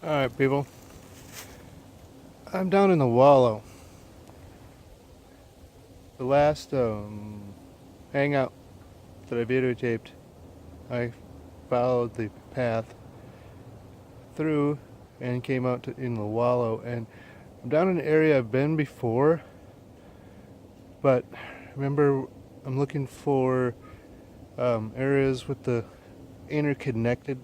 Alright, people. I'm down in the Wallow. The last hangout that I videotaped, I followed the path through and came out in the Wallow. And I'm down in an area I've been before, but remember, I'm looking for areas with the interconnected,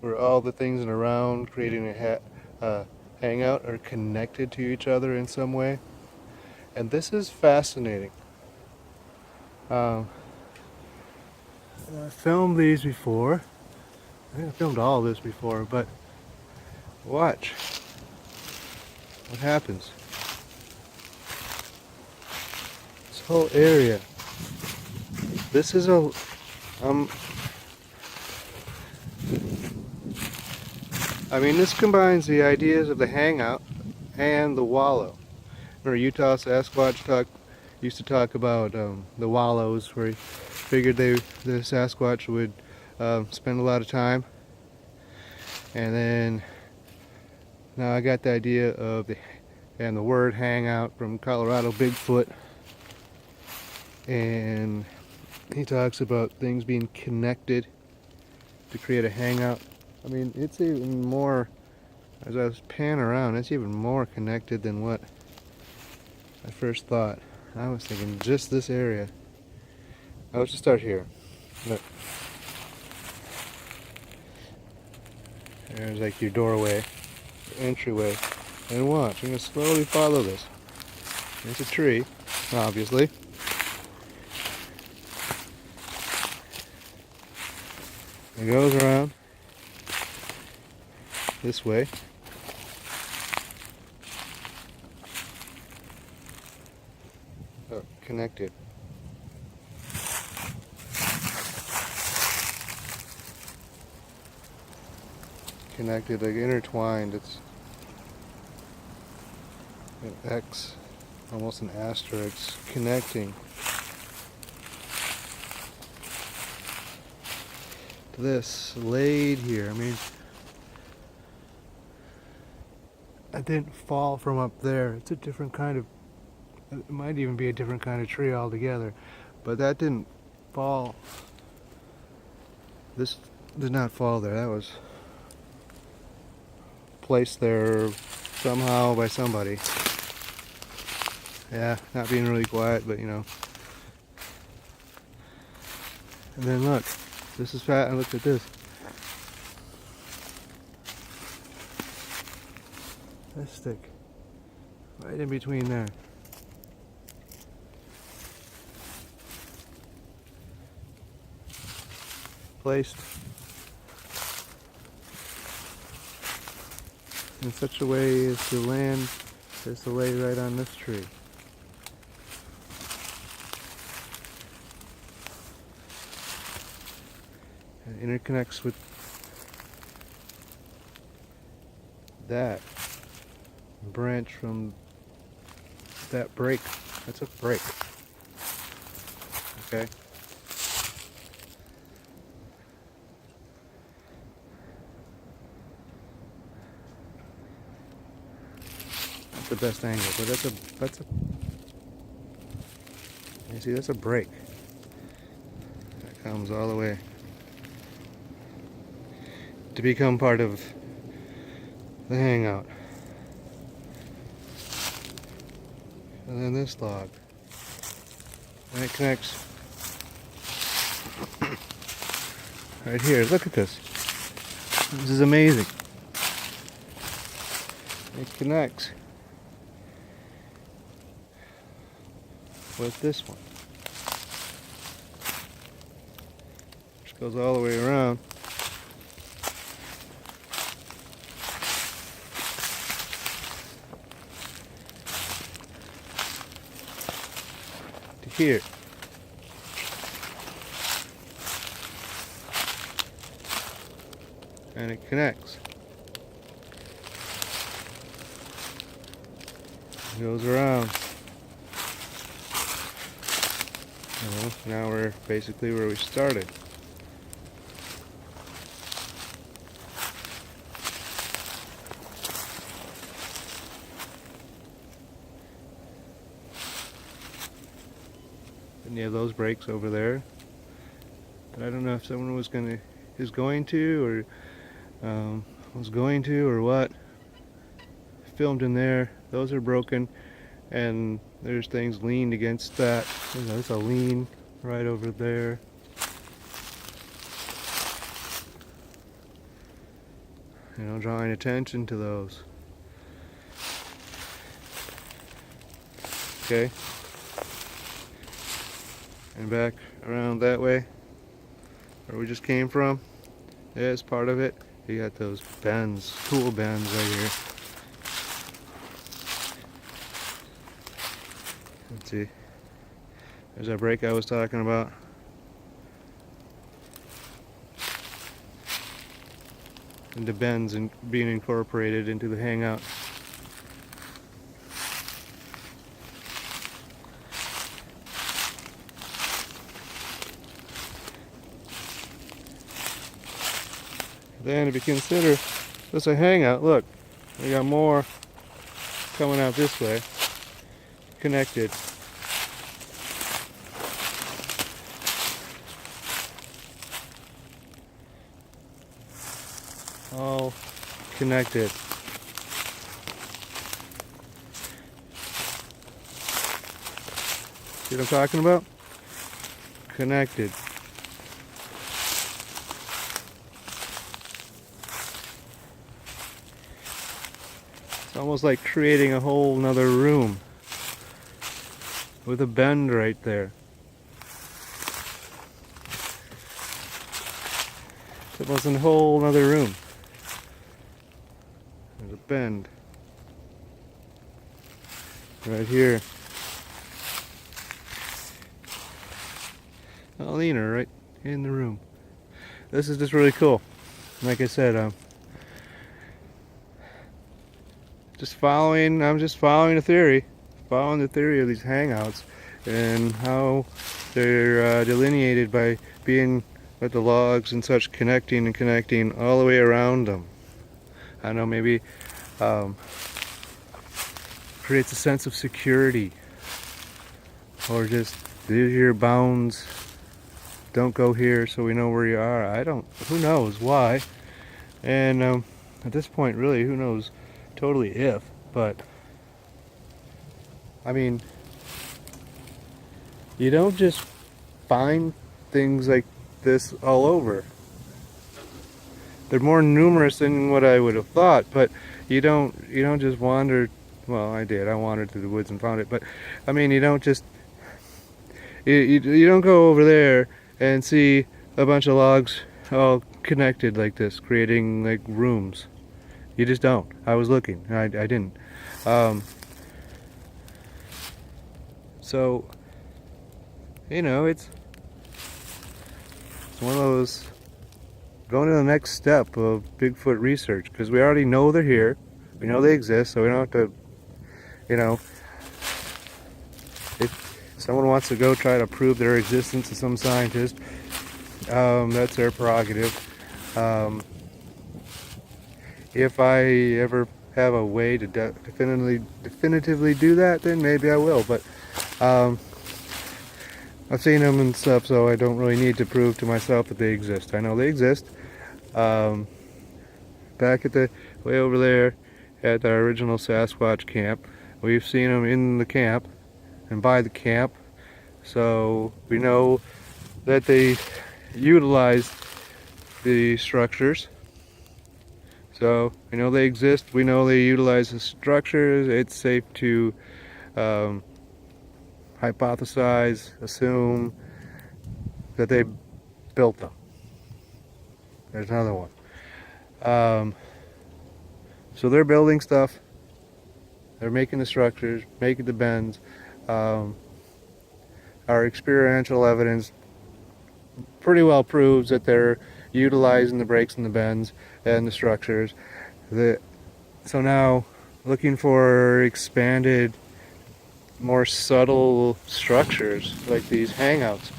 where all the things around creating a hangout are connected to each other in some way. And this is fascinating. I filmed these before. I think I filmed all of this before, but watch what happens. This whole area. This is a this combines the ideas of the hangout and the wallow. Remember, Utah Sasquatch used to talk about the wallows, where he figured the Sasquatch would spend a lot of time. And then now I got the idea of the word hangout from Colorado Bigfoot, and he talks about things being connected to create a hangout. I mean, it's even more, as I was panning around, it's even more connected than what I first thought. I was thinking just this area. Now let's just start here. Look. There's like your doorway, your entryway. And watch, I'm going to slowly follow this. There's a tree, obviously. It goes around this way. Oh, connected. Connected, like intertwined. It's an X, almost an asterisk, connecting to this laid here. I mean, I didn't fall from up there. It's a different kind of, it might even be a different kind of tree altogether, but that didn't fall. This did not fall there. That was placed there somehow by somebody. Yeah, not being really quiet, but you know. And then look, this is fat. I looked at this. This stick, right in between there. Placed in such a way as to land, as to lay right on this tree. It interconnects with that branch from that break. That's a break. Okay. Not the best angle, but that's a you see, that's a break. That comes all the way to become part of the hangout. And then this log. And it connects right here. Look at this. This is amazing. It connects with this one, which goes all the way around. To here. And it connects. It goes around. Well, now we're basically where we started. you have those breaks over there. But I don't know if someone is going to, or was going to, or what. Filmed in there. Those are broken, and there's things leaned against that. There's a lean right over there. Drawing attention to those. Okay. And back around that way, where we just came from. There's part of it. You got those bends, tool bends right here. Let's see. There's that break I was talking about. And the bends and being incorporated into the hangout. Then if you consider this a hangout, look, we got more coming out this way, connected. All connected. See what I'm talking about? Connected. It's almost like creating a whole nother room with a bend right there. It was a whole nother room. There's a bend right here. A leaner right in the room. This is just really cool. Like I said, I'm just following the theory of these hangouts and how they're delineated by being with the logs and such, connecting all the way around them. I don't know, maybe creates a sense of security, or just these are your bounds, don't go here so we know where you are. Who knows why, and at this point really who knows totally if, but I mean, you don't just find things like this all over. They're more numerous than what I would have thought, but you don't just wander. Well, I did. I wandered through the woods and found it, but I mean, you don't just you don't go over there and see a bunch of logs all connected like this, creating like rooms. You just don't. I was looking. I didn't. So, it's one of those going to the next step of Bigfoot research, because we already know they're here. We know they exist, so we don't have to, if someone wants to go try to prove their existence to some scientist, that's their prerogative. If I ever have a way to definitively do that, then maybe I will, but I've seen them and stuff, so I don't really need to prove to myself that they exist. I know they exist. Back at the way over there at our original Sasquatch camp, we've seen them in the camp and by the camp, so we know that they utilize the structures. So we know they exist, we know they utilize the structures. It's safe to hypothesize, assume that they built them. There's another one. So they're building stuff, they're making the structures, making the bends. Our experiential evidence pretty well proves that they're utilizing the breaks and the bends and the structures. So now, looking for expanded, more subtle structures like these hangouts,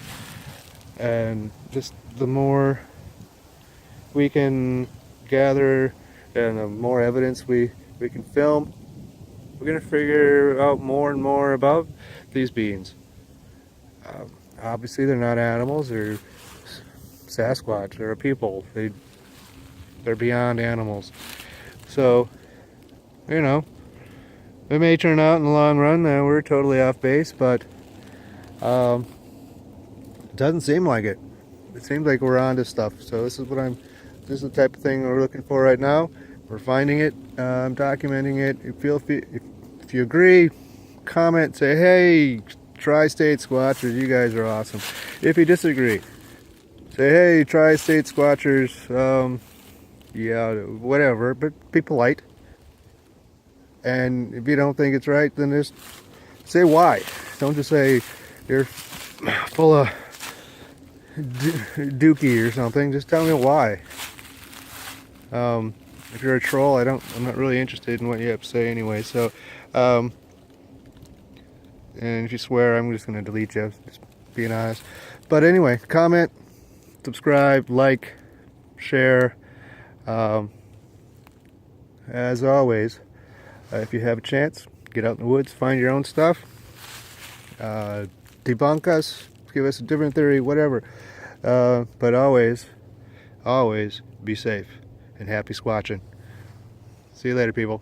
and just the more we can gather and the more evidence we can film, we're going to figure out more and more about these beings. obviously they're not animals. They're Sasquatch. They're people. They're beyond animals. So, you know, it may turn out in the long run that we're totally off base, but it doesn't seem like it. It seems like we're onto stuff. So this is the type of thing we're looking for right now. We're finding it. I'm documenting it. If you agree, comment, say, hey, Tri-State Squatchers, you guys are awesome. If you disagree, say, hey, Tri-State Squatchers, yeah, whatever, but be polite. And if you don't think it's right, then just say why. Don't just say you're full of dookie or something. Just tell me why. If you're a troll, I'm not really interested in what you have to say anyway. So, and if you swear, I'm just gonna delete you. Just being honest. But anyway, comment, subscribe, like, share. As always, if you have a chance, get out in the woods, find your own stuff, debunk us, give us a different theory, whatever. But always be safe and happy squatching. See you later, people.